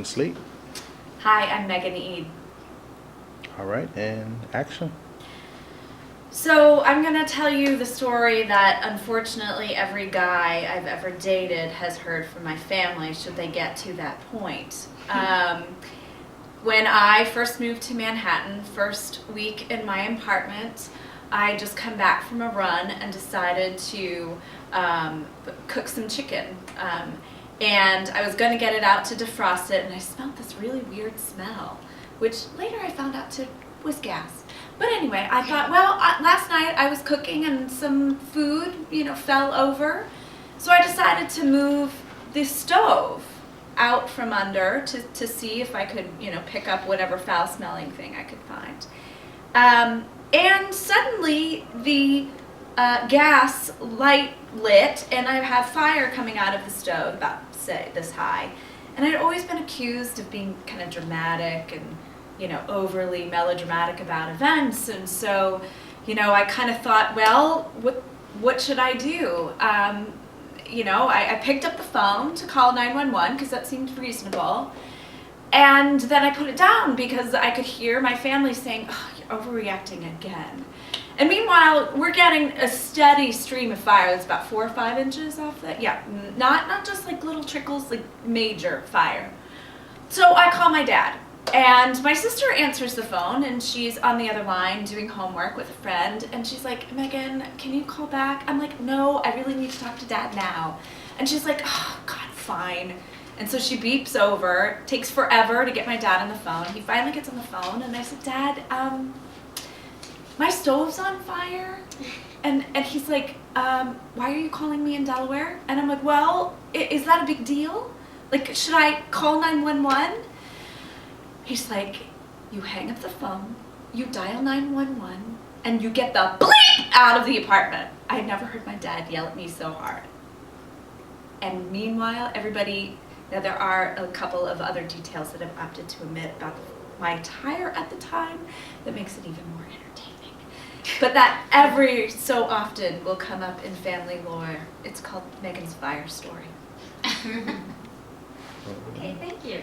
Sleep. Hi, I'm Megan Eade. All right, and action. So I'm going to tell you the story that unfortunately every guy I've ever dated has heard from my family should they get to that point. When I first moved to Manhattan, first week in my apartment, I just come back from a run and decided to cook some chicken. And I was going to get it out to defrost it, and I smelled this really weird smell, which later I found out was gas. But anyway, I thought, well, last night I was cooking and some food, fell over. So I decided to move the stove out from under to see if I could, pick up whatever foul-smelling thing I could find. And suddenly the gas light lit, and I have fire coming out of the stove about, say, this high. And I'd always been accused of being kind of dramatic and, overly melodramatic about events. And so, I kind of thought, well, what should I do? I picked up the phone to call 911 because that seemed reasonable. And then I put it down because I could hear my family saying, "Oh, you're overreacting again." And meanwhile, we're getting a steady stream of fire that's about 4 or 5 inches off that. Yeah, not just like little trickles, like major fire. So I call my dad, and my sister answers the phone, and she's on the other line doing homework with a friend, and she's like, "Megan, can you call back?" I'm like, "No, I really need to talk to Dad now." And she's like, "Oh, God, fine." And so she beeps over, takes forever to get my dad on the phone. He finally gets on the phone, and I said, "Dad, my stove's on fire." And he's like, "Why are you calling me in Delaware?" And I'm like, "Well, is that a big deal? Like, should I call 911? He's like, "You hang up the phone, you dial 911, and you get the bleep out of the apartment." I had never heard my dad yell at me so hard. And meanwhile, everybody, now there are a couple of other details that I've opted to omit about my attire at the time that makes it even more entertaining. But that every so often will come up in family lore. It's called Megan's Fire Story. Okay, thank you.